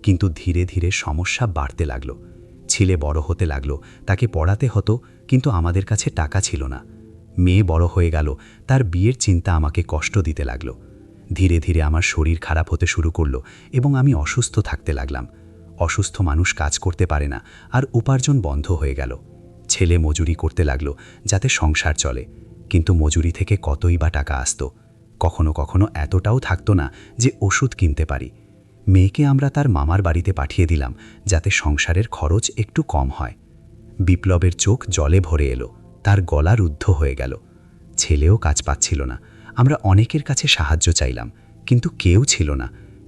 কিন্তু ধীরে ধীরে সমস্যা বাড়তে লাগলো। ছেলে বড় হতে লাগলো, তাকে পড়াতে হতো, কিন্তু আমাদের কাছে টাকা ছিল না। মেয়ে বড় হয়ে গেল, তার বিয়ের চিন্তা আমাকে কষ্ট দিতে লাগলো। ধীরে ধীরে আমার শরীর খারাপ হতে শুরু করলো এবং আমি অসুস্থ থাকতে লাগলাম। অসুস্থ মানুষ কাজ করতে পারে না, আর উপার্জন বন্ধ হয়ে গেল। ছেলে মজুরি করতে লাগলো যাতে সংসার চলে, কিন্তু মজুরি থেকে কতই বা টাকা আসতো। কখনো কখনো এতটাও থাকতো না যে ওষুধ কিনতে পারি। মেয়েকে আমরা তার মামার বাড়িতে পাঠিয়ে দিলাম যাতে সংসারের খরচ একটু কম হয়। বিপ্লবের চোখ জলে ভরে এলো, তার গলা রুদ্ধ হয়ে গেল। ছেলেও কাজ পাচ্ছিল না। আমরা অনেকের কাছে সাহায্য চাইলাম, কিন্তু কেউ ছিল না।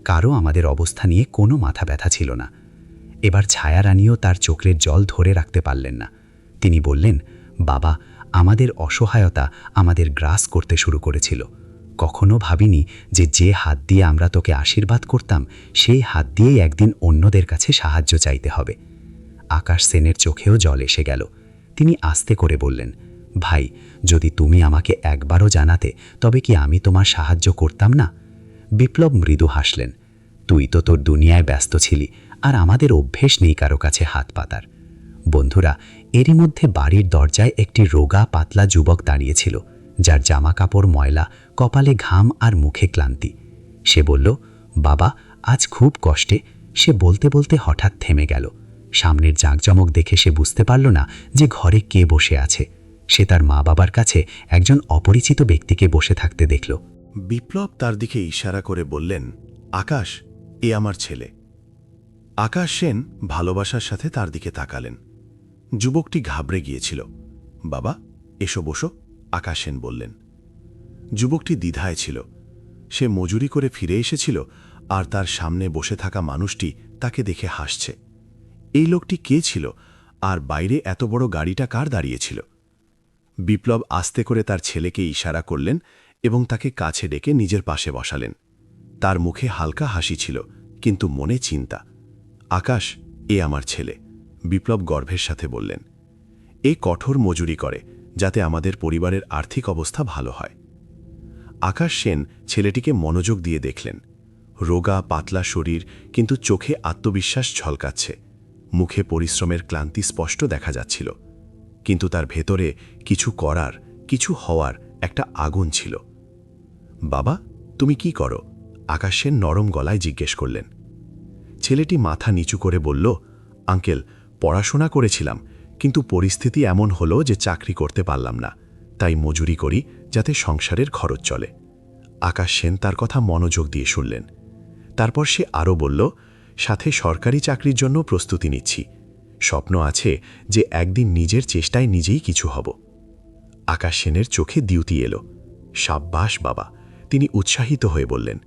কারো আমাদের অবস্থা নিয়ে কোনো মাথা ব্যথা ছিল না। এবার ছায়ারানীও তার চোখের জল ধরে রাখতে পারলেন না। তিনি বললেন, বাবা, আমাদের অসহায়তা আমাদের গ্রাস করতে শুরু করেছিল। কখনো ভাবিনি যে যে হাত দিয়ে আমরা তোকে আশীর্বাদ করতাম, সেই হাত দিয়েই একদিন অন্যদের কাছে সাহায্য চাইতে হবে। আকাশ সেনের চোখেও জল এসে গেল। তিনি আস্তে করে বললেন, ভাই, যদি তুমি আমাকে একবারও জানাতে, তবে কি আমি তোমার সাহায্য করতাম না? বিপ্লব মৃদু হাসলেন। তুই তো তোর দুনিয়ায় ব্যস্ত ছিলি, আর আমাদের অভ্যেস নেই কারো কাছে হাত পাতার। বন্ধুরা, এরই মধ্যে বাড়ির দরজায় একটি রোগা পাতলা যুবক দাঁড়িয়েছিল, যার জামা কাপড় ময়লা, কপালে ঘাম আর মুখে ক্লান্তি। সে বলল, বাবা আজ খুব কষ্টে। সে বলতে বলতে হঠাৎ থেমে গেল। সামনের জাঁকজমক দেখে সে বুঝতে পারল না যে ঘরে কে বসে আছে। সে তার মা বাবার কাছে একজন অপরিচিত ব্যক্তিকে বসে থাকতে দেখল। বিপ্লব তার দিকে ইশারা করে বললেন, আকাশ, এ আমার ছেলে। আকাশ সেন ভালোবাসার সাথে তার দিকে তাকালেন। যুবকটি ঘাবড়ে গিয়েছিল। বাবা, এসো বসো, আকাশ সেন বললেন। যুবকটি দ্বিধায় ছিল। সে মজুরি করে ফিরে এসেছিল, আর তার সামনে বসে থাকা মানুষটি তাকে দেখে হাসছে। এই লোকটি কে ছিল, আর বাইরে এত বড় গাড়িটা কার দাঁড়িয়েছিল? বিপ্লব আস্তে করে তার ছেলেকে ইশারা করলেন এবং তাকে কাছে ডেকে নিজের পাশে বসালেন। তার মুখে হালকা হাসি ছিল, কিন্তু মনে চিন্তা। আকাশ, এ আমার ছেলে, বিপ্লব গর্বের সাথে বললেন। এ কঠোর মজুরি করে যাতে আমাদের পরিবারের আর্থিক অবস্থা ভালো হয়। আকাশ সেন ছেলেটিকে মনোযোগ দিয়ে দেখলেন। রোগা পাতলা শরীর, কিন্তু চোখে আত্মবিশ্বাস ঝলকাচ্ছে। মুখে পরিশ্রমের ক্লান্তি স্পষ্ট দেখা যাচ্ছিল, কিন্তু তার ভেতরে কিছু করার, কিছু হওয়ার একটা আগুন ছিল। বাবা, তুমি কি করো? আকাশ সেন নরম গলায় জিজ্ঞেস করলেন। ছেলেটি মাথা নিচু করে বলল, আঙ্কেল, পড়াশোনা করেছিলাম, কিন্তু পরিস্থিতি এমন হলো যে চাকরি করতে পারলাম না, তাই মজুরি করি যাতে সংসারের খরচ চলে। আকাশ সেন তার কথা মনোযোগ দিয়ে শুনলেন। তারপর সে আরও বলল, সাথে সরকারি চাকরির জন্য প্রস্তুতি নিচ্ছি। স্বপ্ন আছে যে একদিন নিজের চেষ্টায় নিজেই কিছু হব। আকাশ সেনের চোখে দ্যুতি এলো। সাব্বাস বাবা, তিনি উৎসাহিত হয়ে বললেন,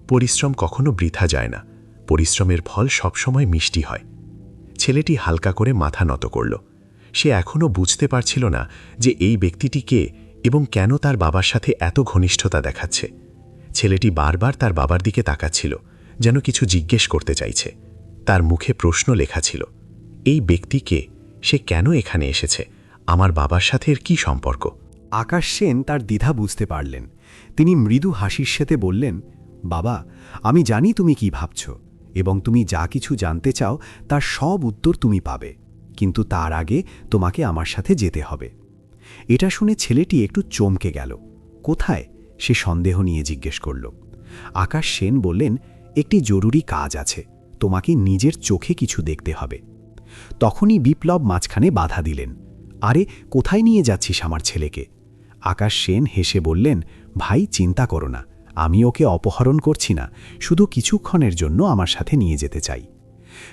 পরিশ্রম কখনো বৃথা যায় না, পরিশ্রমের ফল সবসময় মিষ্টি হয়। ছেলেটি হালকা করে মাথা নত করল। সে এখনও বুঝতে পারছিল না যে এই ব্যক্তিটি কে এবং কেন তার বাবার সাথে এত ঘনিষ্ঠতা দেখাচ্ছে। ছেলেটি বারবার তার বাবার দিকে তাকাচ্ছিল, যেন কিছু জিজ্ঞেস করতে চাইছে। তার মুখে প্রশ্ন লেখা ছিল, এই ব্যক্তি কে? সে কেন এখানে এসেছে? আমার বাবার সাথে এর কী সম্পর্ক? আকাশ সেন তার দ্বিধা বুঝতে পারলেন। তিনি মৃদু হাসির সাথে বললেন, বাবা, আমি জানি তুমি কি ভাবছ, এবং তুমি যা কিছু জানতে চাও তার সব উত্তর তুমি পাবে, কিন্তু তার আগে তোমাকে আমার সাথে যেতে হবে। এটা শুনে ছেলেটি একটু চমকে গেল। কোথায়? সে সন্দেহ নিয়ে জিজ্ঞেস করল। আকাশ সেন বললেন, একটি জরুরি কাজ আছে, তোমাকে নিজের চোখে কিছু দেখতে হবে। তখনই বিপ্লব মাঝখানে বাধা দিলেন। আরে, কোথায় নিয়ে যাচ্ছিস আমার ছেলেকে? আকাশ সেন হেসে বললেন, ভাই, চিন্তা করো না, আমি ওকে অপহরণ করছি না, শুধু কিছুক্ষণের জন্য আমার সাথে নিয়ে যেতে চাই।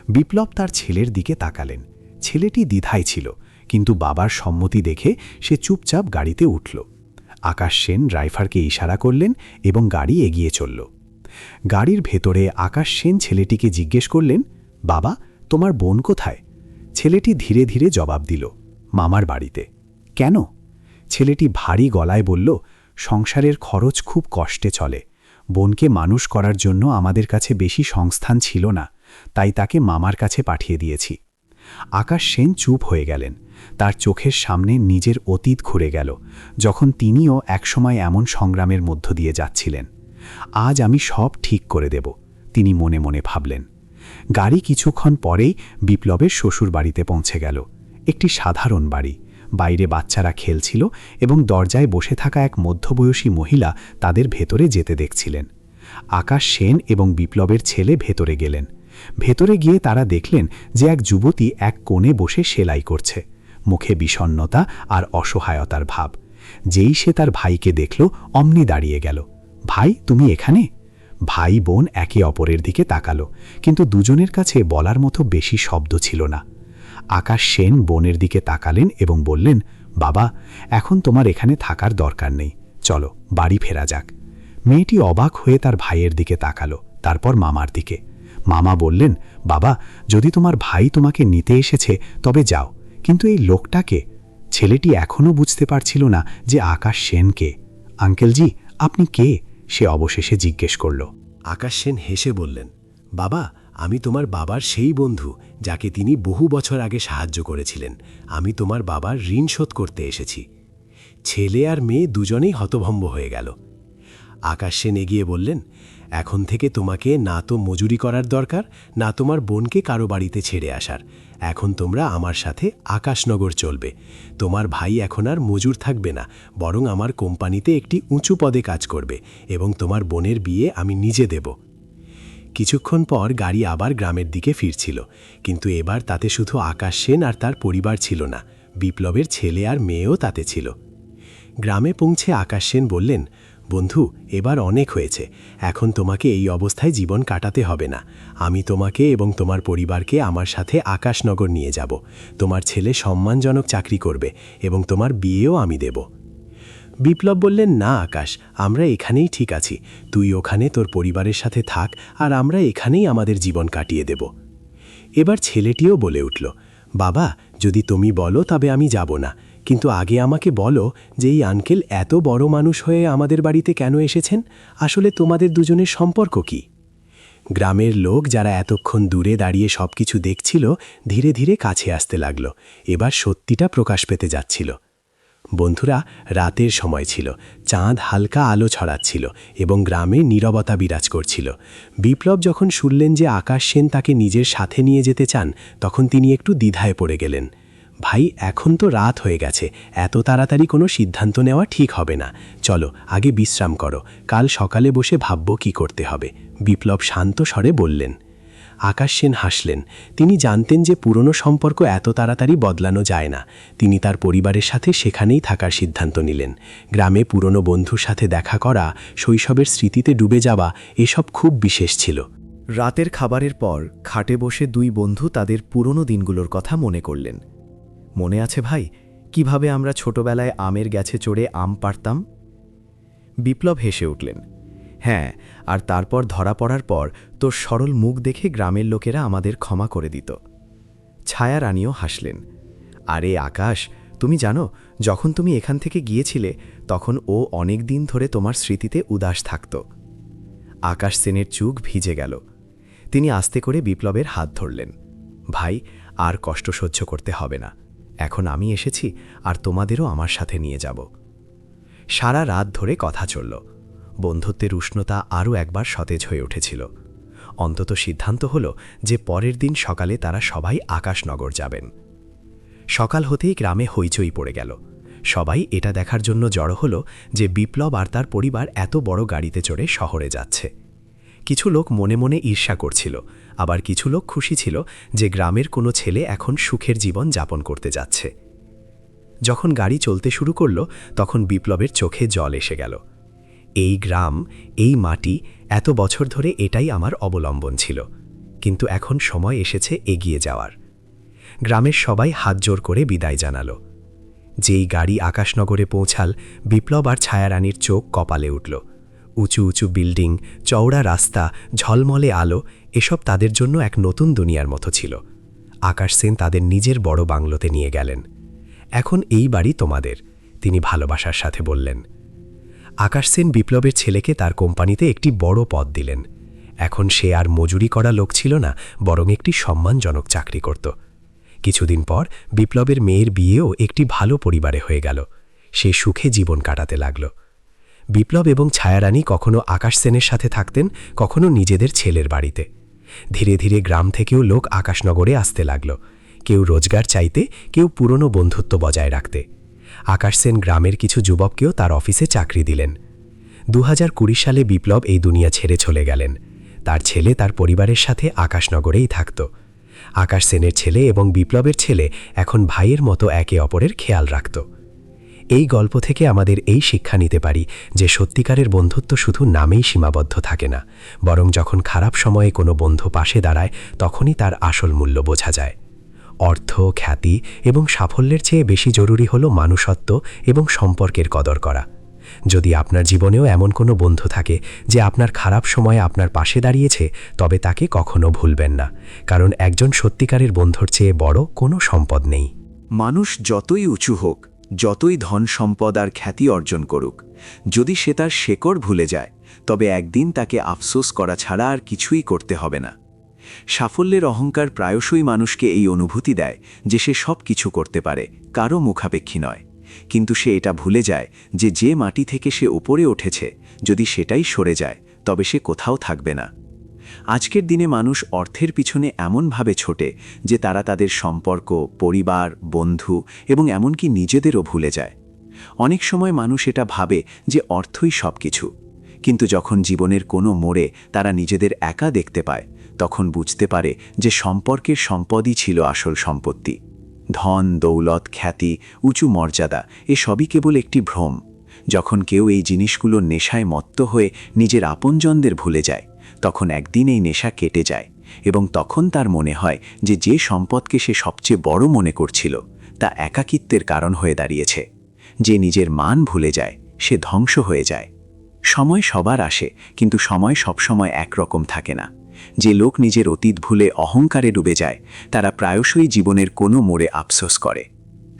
বিপ্লব তার ছেলের দিকে তাকালেন। ছেলেটি দ্বিধায় ছিল, কিন্তু বাবার সম্মতি দেখে সে চুপচাপ গাড়িতে উঠল। আকাশ সেন ড্রাইভারকে ইশারা করলেন এবং গাড়ি এগিয়ে চলল। গাড়ির ভেতরে আকাশ সেন ছেলেটিকে জিজ্ঞেস করলেন, বাবা, তোমার বোন কোথায়? ছেলেটি ধীরে ধীরে জবাব দিল, মামার বাড়িতে। কেন? ছেলেটি ভারী গলায় বলল, সংসারের খরচ খুব কষ্টে চলে। বোনকে মানুষ করার জন্য আমাদের কাছে বেশি সংস্থান ছিল না, তাই তাকে মামার কাছে পাঠিয়ে দিয়েছি। আকাশ সেন চুপ হয়ে গেলেন। তার চোখের সামনে নিজের অতীত ঘুরে গেল, যখন তিনিও একসময় এমন সংগ্রামের মধ্য দিয়ে যাচ্ছিলেন। আজ আমি সব ঠিক করে দেব, তিনি মনে মনে ভাবলেন। গাড়ি কিছুক্ষণ পরেই বিপ্লবের শ্বশুর বাড়িতে পৌঁছে গেল। একটি সাধারণ বাড়ি। বাইরে বাচ্চারা খেলছিল এবং দরজায় বসে থাকা এক মধ্যবয়সী মহিলা তাদের ভেতরে যেতে দেখছিলেন। আকাশ সেন এবং বিপ্লবের ছেলে ভেতরে গেলেন। ভেতরে গিয়ে তারা দেখলেন যে এক যুবতী এক কোণে বসে সেলাই করছে, মুখে বিষণ্ণতা আর অসহায়তার ভাব। যেই সে তার ভাইকে দেখল, অমনি দাঁড়িয়ে গেল। ভাই, তুমি এখানে? ভাই বোন একে অপরের দিকে তাকালো, কিন্তু দুজনের কাছে বলার মতো বেশি শব্দ ছিল না। আকাশ সেন বোনের দিকে তাকালেন এবং বললেন, বাবা, এখন তোমার এখানে থাকার দরকার নেই, চলো বাড়ি ফেরা যাক। মেয়েটি অবাক হয়ে তার ভাইয়ের দিকে তাকালো, তারপর মামার দিকে। মামা বললেন, বাবা, যদি তোমার ভাই তোমাকে নিতে এসেছে তবে যাও, কিন্তু এই লোকটাকে? ছেলেটি এখনও বুঝতে পারছিল না যে আকাশ সেন কে। আঙ্কেলজি, আপনি কে? সে অবশেষে জিজ্ঞেস করল। আকাশ সেন হেসে বললেন, বাবা, আমি তোমার বাবার সেই বন্ধু যাকে তিনি বহু বছর আগে সাহায্য করেছিলেন। আমি তোমার বাবার ঋণ শোধ করতে এসেছি। ছেলে আর মেয়ে দুজনেই হতভম্ব হয়ে গেল। আকাশ সেন এগিয়ে বললেন, এখন থেকে তোমাকে না তো মজুরি করার দরকার, না তোমার বোনকে কারো বাড়িতে ছেড়ে আসার। এখন তোমরা আমার সাথে আকাশনগর চলবে। তোমার ভাই এখন আর মজুর থাকবে না, বরং আমার কোম্পানিতে একটি উঁচু পদে কাজ করবে, এবং তোমার বোনের বিয়ে আমি নিজে দেব। কিছুক্ষণ পর গাড়ি আবার গ্রামের দিকে ফিরছিল, কিন্তু এবার তাতে শুধু আকাশ সেন আর তার পরিবার ছিল না, বিপ্লবের ছেলে আর মেয়েও তাতে ছিল। গ্রামে পৌঁছে আকাশ সেন বললেন, বন্ধু, এবার অনেক হয়েছে, এখন তোমাকে এই অবস্থায় জীবন কাটাতে হবে না। আমি তোমাকে এবং তোমার পরিবারকে আমার সাথে আকাশনগর নিয়ে যাব। তোমার ছেলে সম্মানজনক চাকরি করবে এবং তোমার বিয়েও আমি দেব। বিপ্লব বললেন, না আকাশ, আমরা এখানেই ঠিক আছি। তুই ওখানে তোর পরিবারের সাথে থাক, আর আমরা এখানেই আমাদের জীবন কাটিয়ে দেব। এবার ছেলেটিও বলে উঠল, বাবা, যদি তুমি বলো তবে আমি যাব না, কিন্তু আগে আমাকে বলো যে এই আঙ্কেল এত বড় মানুষ হয়ে আমাদের বাড়িতে কেন এসেছেন? আসলে তোমাদের দুজনের সম্পর্ক কি? গ্রামের লোক, যারা এতক্ষণ দূরে দাঁড়িয়ে সব কিছু দেখছিল, ধীরে ধীরে কাছে আসতে লাগল। এবার সত্যিটা প্রকাশ পেতে যাচ্ছিল। বন্ধুরা, রাতের সময় ছিল, চাঁদ হালকা আলো ছড়াচ্ছিল এবং গ্রামে নীরবতা বিরাজ করছিল। বিপ্লব যখন শুনলেন যে আকাশ সেন তাকে নিজের সাথে নিয়ে যেতে চান, তখন তিনি একটু দ্বিধায় পড়ে গেলেন। ভাই, এখন তো রাত হয়ে গেছে, এত তাড়াতাড়ি কোনো সিদ্ধান্ত নেওয়া ঠিক হবে না। চলো, আগে বিশ্রাম করো, কাল সকালে বসে ভাবব কি করতে হবে, বিপ্লব শান্ত স্বরে বললেন। আকাশ সেন হাসলেন। তিনি জানতেন যে পুরনো সম্পর্ক এত তাড়াতাড়ি বদলানো যায় না। তিনি তার পরিবারের সাথে সেখানেই থাকার সিদ্ধান্ত নিলেন। গ্রামে পুরনো বন্ধুর সাথে দেখা করা, শৈশবের স্মৃতিতে ডুবে যাওয়া, এসব খুব বিশেষ ছিল। রাতের খাবারের পর খাটে বসে দুই বন্ধু তাদের পুরনো দিনগুলোর কথা মনে করলেন। মনে আছে ভাই, কিভাবে আমরা ছোটবেলায় আমের গাছে চড়ে আম পাড়তাম? বিপ্লব হেসে উঠলেন। হ্যাঁ, আর তারপর ধরা পড়ার পর তোর সরল মুখ দেখে গ্রামের লোকেরা আমাদের ক্ষমা করে দিত। ছায়া রানীও হাসলেন। আরে আকাশ, তুমি জানো, যখন তুমি এখান থেকে গিয়েছিলে তখন ও অনেক দিন ধরে তোমার স্মৃতিতে উদাস থাকত। আকাশ সেনের চোখ ভিজে গেল। তিনি আস্তে করে বিপ্লবের হাত ধরলেন। ভাই, আর কষ্ট সহ্য করতে হবে না, এখন আমি এসেছি, আর তোমাদেরও আমার সাথে নিয়ে যাব। সারা রাত ধরে কথা চলল। বন্ধুত্বের উষ্ণতা আরও একবার সতেজ হয়ে উঠেছিল। অন্তত সিদ্ধান্ত হল যে পরের দিন সকালে তারা সবাই আকাশনগর যাবেন। সকাল হতেই গ্রামে হইচই পড়ে গেল। সবাই এটা দেখার জন্য জড়ো হল যে বিপ্লব আর তার পরিবার এত বড় গাড়িতে চড়ে শহরে যাচ্ছে। কিছু লোক মনে মনে ঈর্ষা করছিল, আবার কিছু লোক খুশি ছিল যে গ্রামের কোনো ছেলে এখন সুখের জীবন যাপন করতে যাচ্ছে। যখন গাড়ি চলতে শুরু করল, তখন বিপ্লবের চোখে জল এসে গেল। এই গ্রাম, এই মাটি, এত বছর ধরে এটাই আমার অবলম্বন ছিল, কিন্তু এখন সময় এসেছে এগিয়ে যাওয়ার। গ্রামের সবাই হাত জোর করে বিদায় জানালো। যেই গাড়ি আকাশনগরে পৌঁছাল, বিপ্লব আর ছায়ারানীর চোখ কপালে উঠল। উঁচু উঁচু বিল্ডিং, চওড়া রাস্তা, ঝলমলে আলো, এসব তাদের জন্য এক নতুন দুনিয়ার মতো ছিল। আকাশ সেন তাদের নিজের বড় বাংলোতে নিয়ে গেলেন। এখন এই বাড়ি তোমাদের, তিনি ভালোবাসার সাথে বললেন। আকাশ সেন বিপ্লবের ছেলেকে তার কোম্পানিতে একটি বড় পদ দিলেন। এখন সে আর মজুরি করা লোক ছিল না, বরং একটি সম্মানজনক চাকরি করত। কিছুদিন পর বিপ্লবের মেয়ের বিয়েও একটি ভালো পরিবারে হয়ে গেল। সে সুখে জীবন কাটাতে লাগল। বিপ্লব এবং ছায়ারানী কখনো আকাশ সেনের সাথে থাকতেন, কখনো নিজেদের ছেলের বাড়িতে। ধীরে ধীরে গ্রাম থেকেও লোক আকাশনগরে আসতে লাগল, কেউ রোজগার চাইতে, কেউ পুরনো বন্ধুত্ব বজায় রাখতে। আকাশ সেন গ্রামের কিছু যুবককেও তার অফিসে চাকরি দিলেন। 2020 সালে বিপ্লব এই দুনিয়া ছেড়ে চলে গেলেন। তার ছেলে তার পরিবারের সাথে আকাশনগরেই থাকত। আকাশ সেনের ছেলে এবং বিপ্লবের ছেলে এখন ভাইয়ের মতো একে অপরের খেয়াল রাখত। এই গল্প থেকে আমাদের এই শিক্ষা নিতে পারি যে সত্যিকারের বন্ধুত্ব শুধু নামেই সীমাবদ্ধ থাকে না, বরং যখন খারাপ সময়ে কোনো বন্ধু পাশে দাঁড়ায়, তখনই তার আসল মূল্য বোঝা যায়। অর্থ, খ্যাতি এবং সাফল্যের চেয়ে বেশি জরুরি হলো মানুষত্ব এবং সম্পর্কের কদর করা। যদি আপনার জীবনেও এমন কোনো বন্ধু থাকে যে আপনার খারাপ সময়ে আপনার পাশে দাঁড়িয়েছে, তবে তাকে কখনো ভুলবেন না, কারণ একজন সত্যিকারের বন্ধুর চেয়ে বড় কোনো সম্পদ নেই। মানুষ যতই উঁচু হোক, যতই ধন সম্পদ আর খ্যাতি অর্জন করুক, যদি সে তার শেকড় ভুলে যায়, তবে একদিন তাকে আফসোস করা ছাড়া আর কিছুই করতে হবে না। সাফল্যের অহংকার প্রায়শই মানুষকে এই অনুভূতি দেয় যে সে সব কিছু করতে পারে, কারও মুখাপেক্ষী নয়। কিন্তু সে এটা ভুলে যায় যে মাটি থেকে সে উপরে উঠেছে, যদি সেটাই সরে যায় তবে সে কোথাও থাকবে না। আজকের দিনে মানুষ অর্থের পিছনে এমনভাবে ছোটে যে তারা তাদের সম্পর্ক, পরিবার, বন্ধু এবং এমনকি নিজেদেরও ভুলে যায়। অনেক সময় মানুষ এটা ভাবে যে অর্থই সব কিছু, কিন্তু যখন জীবনের কোনো মোড়ে তারা নিজেদের একা দেখতে পায় তখন বুঝতে পারে যে সম্পর্কের সম্পদই ছিল আসল সম্পত্তি। ধন, দৌলত, খ্যাতি, উঁচু মর্যাদা এসবই কেবল একটি ভ্রম। যখন কেউ এই জিনিসগুলোর নেশায় মত্ত হয়ে নিজের আপনজনদের ভুলে যায় তখন একদিন এই নেশা কেটে যায় এবং তখন তার মনে হয় যে যে সম্পদকে সে সবচেয়ে বড় মনে করছিল তা একাকিত্বের কারণ হয়ে দাঁড়িয়েছে। যে নিজের মান ভুলে যায় সে ধ্বংস হয়ে যায়। সময় সবার আসে, কিন্তু সময় সবসময় একরকম থাকে না। যে লোক নিজের অতীত ভুলে অহংকারে ডুবে যায় তারা প্রায়শই জীবনের কোনো মোড়ে আফসোস করে।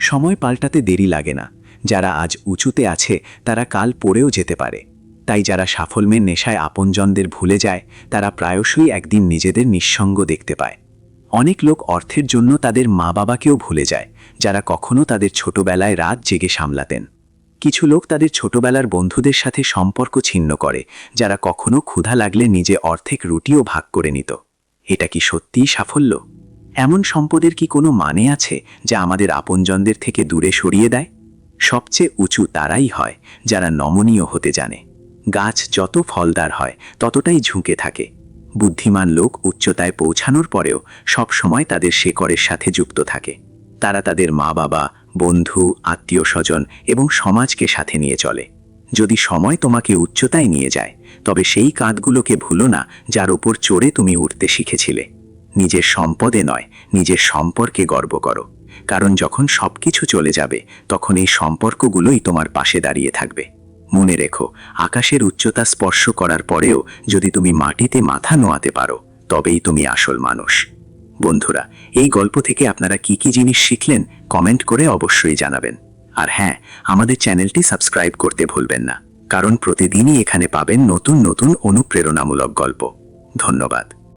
সময় পাল্টাতে দেরি লাগে না। যারা আজ উঁচুতে আছে তারা কাল পড়েও যেতে পারে। তাই যারা সাফল্যের নেশায় আপনজনদের ভুলে যায় তারা প্রায়শই একদিন নিজেদের নিঃসঙ্গ দেখতে পায়। অনেক লোক অর্থের জন্য তাদের মা বাবাকেও ভুলে যায়, যারা কখনো তাদের ছোটবেলায় রাত জেগে সামলাতেন। কিছু লোক তাদের ছোটবেলার বন্ধুদের সাথে সম্পর্ক ছিন্ন করে, যারা কখনো ক্ষুধা লাগলে নিজে অর্ধেক রুটিও ভাগ করে নিত। এটা কি সত্যিই সাফল্য? এমন সম্পদের কি কোনো মানে আছে যা আমাদের আপনজনদের থেকে দূরে সরিয়ে দেয়? সবচেয়ে উঁচু তারাই হয় যারা নমনীয় হতে জানে। গাছ যত ফলদার হয় ততটাই ঝুঁকে থাকে। বুদ্ধিমান লোক উচ্চতায় পৌঁছানোর পরেও সব সময় তাদের শেকড়ের সাথে যুক্ত থাকে। তারা তাদের মা বাবা, বন্ধু, আত্মীয় স্বজন এবং সমাজকে সাথে নিয়ে চলে। যদি সময় তোমাকে উচ্চতায় নিয়ে যায় তবে সেই কাঁধগুলোকে ভুলো না যার উপর চড়ে তুমি উঠতে শিখেছিলে। নিজের সম্পদে নয়, নিজের সম্পর্কে গর্ব করো, কারণ যখন সবকিছু চলে যাবে তখন এই সম্পর্কগুলোই তোমার পাশে দাঁড়িয়ে থাকবে। মনে রেখো, আকাশের উচ্চতা স্পর্শ করার পরেও যদি তুমি মাটিতে মাথা নোয়াতে পারো তবেই তুমি আসল মানুষ। বন্ধুরা, এই গল্প থেকে আপনারা কি কি জিনিস শিখলেন কমেন্ট করে অবশ্যই জানাবেন। আর হ্যাঁ, আমাদের চ্যানেলটি সাবস্ক্রাইব করতে ভুলবেন না, কারণ প্রতিদিনই এখানে পাবেন নতুন নতুন অনুপ্রেরণামূলক গল্প। ধন্যবাদ।